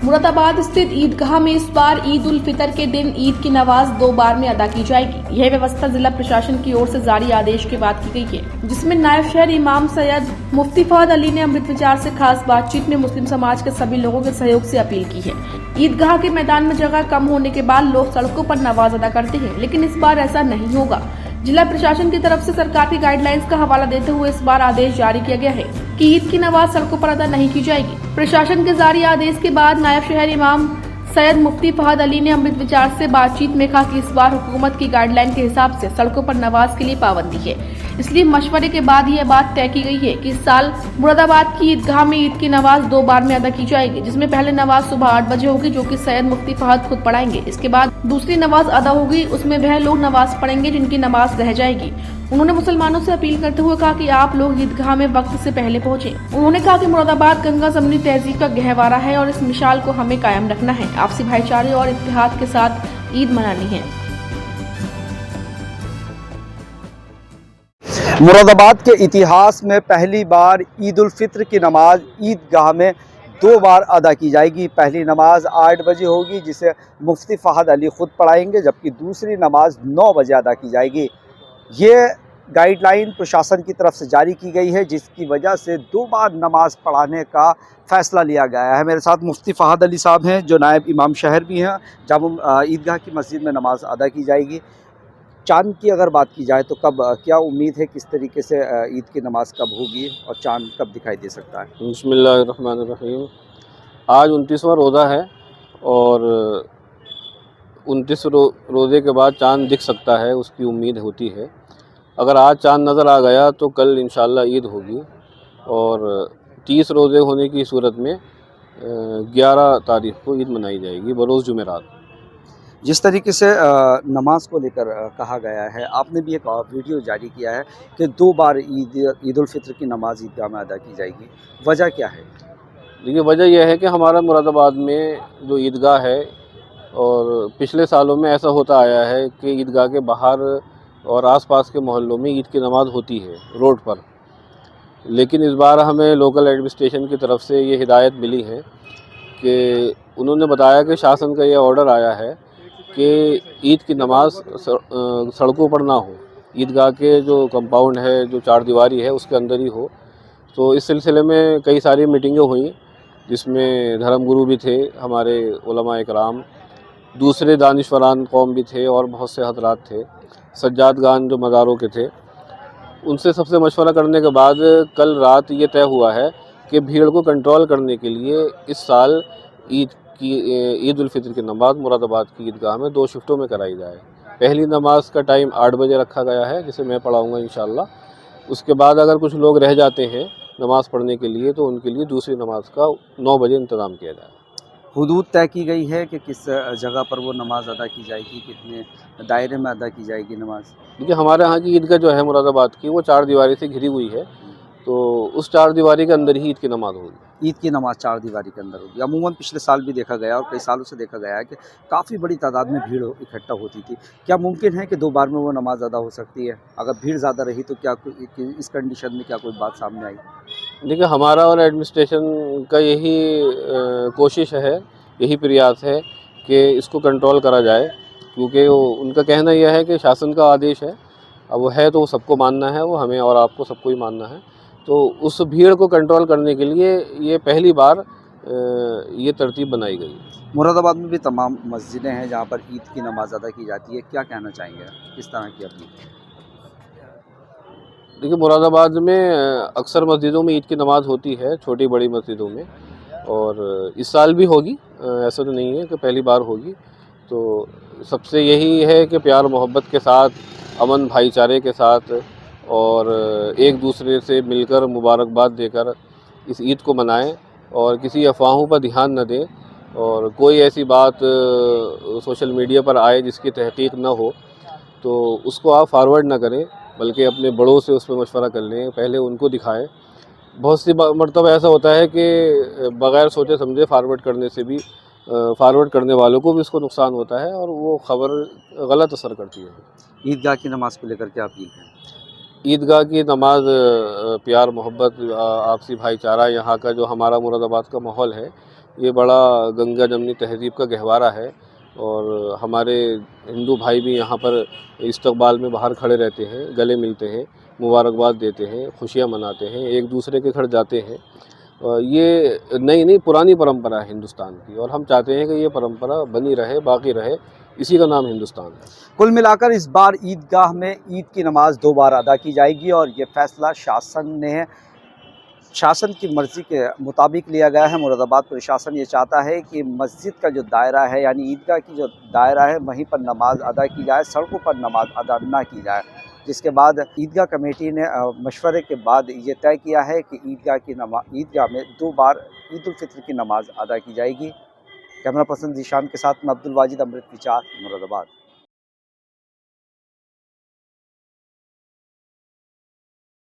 मुरादाबाद स्थित ईदगाह में इस बार ईद उल फितर के दिन ईद की नमाज 2 बार में अदा की जाएगी। यह व्यवस्था जिला प्रशासन की ओर से जारी आदेश के बाद की गई है, जिसमें नायब शहर इमाम सैयद मुफ्ती फहद अली ने अमृत विचार से खास बातचीत में मुस्लिम समाज के सभी लोगों के सहयोग से अपील की है। ईदगाह के मैदान में जगह कम होने के बाद लोग सड़कों पर नमाज अदा करते हैं, लेकिन इस बार ऐसा नहीं होगा। जिला प्रशासन की तरफ से सरकार की गाइडलाइंस का हवाला देते हुए इस बार आदेश जारी किया गया है कि ईद की नमाज सड़कों पर अदा नहीं की जाएगी। प्रशासन के जारी आदेश के बाद नायब शहर इमाम सैयद मुफ्ती फहद अली ने अमृत विचार से बातचीत में कहा कि इस बार हुकूमत की गाइडलाइन के हिसाब से सड़कों पर नमाज के लिए पाबंदी है, इसलिए मशवरे के बाद यह बात तय की गई है कि इस साल मुरादाबाद की ईदगाह में ईद की नमाज 2 बार में अदा की जाएगी, जिसमें पहले नमाज सुबह 8 बजे होगी, जो कि सैयद मुफ्ती फहद खुद पढ़ाएंगे। इसके बाद दूसरी नमाज अदा होगी, उसमें वह लोग नमाज पढ़ेंगे जिनकी नमाज रह जाएगी। उन्होंने मुसलमानों से अपील करते हुए कहा कि आप लोग ईदगाह में वक्त से पहले पहुंचे। उन्होंने कहा कि मुरादाबाद गंगा जमनी तहजीब का गहवारा है और इस मिसाल को हमें कायम रखना है। आपसी भाईचारे और इत्तेहाद के साथ ईद मनानी है। मुरादाबाद के इतिहास में पहली बार ईद उल फित्र की नमाज ईदगाह में 2 बार अदा की जाएगी। पहली नमाज 8 बजे होगी, जिसे मुफ्ती फहद अली खुद पढ़ाएंगे, जबकि दूसरी नमाज 9 बजे अदा की जाएगी। ये गाइडलाइन प्रशासन की तरफ से जारी की गई है, जिसकी वजह से 2 बार नमाज पढ़ाने का फ़ैसला लिया गया है। मेरे साथ मुफ्ती फहद अली साहब हैं, जो नायब इमाम शहर भी हैं, जब ईदगाह की मस्जिद में नमाज अदा की जाएगी। चाँद की अगर बात की जाए तो कब क्या उम्मीद है, किस तरीके से ईद की नमाज कब होगी और चाँद कब दिखाई दे सकता है? बिस्मिल्लाहिर्रहमानिर्रहीम। आज 29वां रोज़ा है और 29 रोज़े के बाद चाँद दिख सकता है, उसकी उम्मीद होती है। अगर आज चाँद नज़र आ गया तो कल इंशाअल्लाह ईद होगी और 30 रोज़े होने की सूरत में 11 तारीख़ को ईद मनाई जाएगी बरोज़ जुमेरात। जिस तरीके से नमाज को लेकर कहा गया है, आपने भी एक वीडियो जारी किया है कि 2 बार ईद उल फित्र की नमाज ईदगाह में अदा की जाएगी, वजह क्या है? देखिए, वजह यह है कि हमारा मुरादाबाद में जो ईदगाह है, और पिछले सालों में ऐसा होता आया है कि ईदगाह के बाहर और आसपास के मोहल्लों में ईद की नमाज होती है रोड पर, लेकिन इस बार हमें लोकल एडमिनिस्ट्रेशन की तरफ से ये हिदायत मिली है कि उन्होंने बताया कि शासन का ये ऑर्डर आया है कि ईद की नमाज सड़कों पर ना हो, ईदगाह के जो कंपाउंड है, जो 4 दीवारी है, उसके अंदर ही हो। तो इस सिलसिले में कई सारी मीटिंगें हुई, जिसमें धर्मगुरु भी थे, हमारे उलमा इकराम, दूसरे दानिशवरान कौम भी थे और बहुत से हजरात थे, सज्जादगान जो मज़ारों के थे। उनसे सबसे मशवरा करने के बाद कल रात ये तय हुआ है कि भीड़ को कंट्रोल करने के लिए इस साल ईद उल फित्र की नमाज मुरादाबाद की ईदगाह में 2 शिफ्टों में कराई जाए। पहली नमाज का टाइम 8 बजे रखा गया है, जिसे मैं पढ़ाऊँगा इंशाअल्लाह। उसके बाद अगर कुछ लोग रह जाते हैं नमाज़ पढ़ने के लिए तो उनके लिए दूसरी नमाज का 9 बजे इंतज़ाम किया जाए। हुदूद तय की गई है कि किस जगह पर वो नमाज अदा की जाएगी, कितने दायरे में अदा की जाएगी नमाज? देखिए, हमारे यहाँ की ईदगाह जो है मुरादाबाद की, वो 4 दीवारी से घिरी हुई है, तो उस 4 दीवारी के अंदर ही ईद की नमाज होगी। ईद की नमाज 4 दीवारी के अंदर होगी। अमूमन पिछले साल भी देखा गया और कई सालों से देखा गया है कि काफ़ी बड़ी तादाद में भीड़ इकट्ठा होती थी। क्या मुमकिन है कि 2 बार में वो नमाज अदा हो सकती है? अगर भीड़ ज़्यादा रही तो क्या इस कंडीशन में क्या कोई बात सामने आई? देखिए, हमारा और एडमिनिस्ट्रेशन का यही कोशिश है, यही प्रयास है कि इसको कंट्रोल करा जाए, क्योंकि उनका कहना यह है कि शासन का आदेश है, अब वो है तो सबको मानना है, वो हमें और आपको सबको ही मानना है। तो उस भीड़ को कंट्रोल करने के लिए ये पहली बार ये तरतीब बनाई गई। मुरादाबाद में भी तमाम मस्जिदें हैं जहाँ पर ईद की नमाज अदा की जाती है, क्या कहना चाहेंगे, किस तरह की अपील? देखिए, मुरादाबाद में अक्सर मस्जिदों में ईद की नमाज होती है, छोटी बड़ी मस्जिदों में, और इस साल भी होगी। ऐसा तो नहीं है कि पहली बार होगी। तो सबसे यही है कि प्यार मोहब्बत के साथ, अमन भाईचारे के साथ और एक दूसरे से मिलकर मुबारकबाद देकर इस ईद को मनाएं और किसी अफवाहों पर ध्यान न दें, और कोई ऐसी बात सोशल मीडिया पर आए जिसकी तहकीक न हो तो उसको आप फॉरवर्ड न करें, बल्कि अपने बड़ों से उस पर मशवरा कर लें, पहले उनको दिखाएं। बहुत सी मरतबा ऐसा होता है कि बग़ैर सोचे समझे फॉरवर्ड करने से भी फॉरवर्ड करने वालों को भी इसको नुकसान होता है और वो ख़बर गलत असर करती है। ईदगाह की नमाज को लेकर क्या अपील है? ईदगाह की नमाज प्यार मोहब्बत, आपसी भाईचारा, यहाँ का जो हमारा मुरादाबाद का माहौल है ये बड़ा गंगा जमनी तहज़ीब का गहवारा है और हमारे हिंदू भाई भी यहाँ पर इस्तकबाल में बाहर खड़े रहते हैं, गले मिलते हैं, मुबारकबाद देते हैं, खुशियाँ मनाते हैं, एक दूसरे के घर जाते हैं। ये नई नहीं पुरानी परंपरा है हिंदुस्तान की और हम चाहते हैं कि ये परंपरा बनी रहे, बाकी रहे। इसी का नाम हिंदुस्तान है। कुल मिलाकर इस बार ईदगाह में ईद की नमाज 2 बार अदा की जाएगी और ये फैसला शासन की मर्ज़ी के मुताबिक लिया गया है। मुरादाबाद प्रशासन ये चाहता है कि मस्जिद का जो दायरा है यानी ईदगाह की जो दायरा है वहीं पर नमाज अदा की जाए, सड़कों पर नमाज अदा ना की जाए। जिसके बाद ईदगाह कमेटी ने मशवरे के बाद ये तय किया है कि ईदगाह में 2 बार ईद उल फितर की नमाज अदा की जाएगी। कैमरा पर्सन जीशान के साथ मैं अब्दुल वाजिद, अमृत विचार, मुरादाबाद।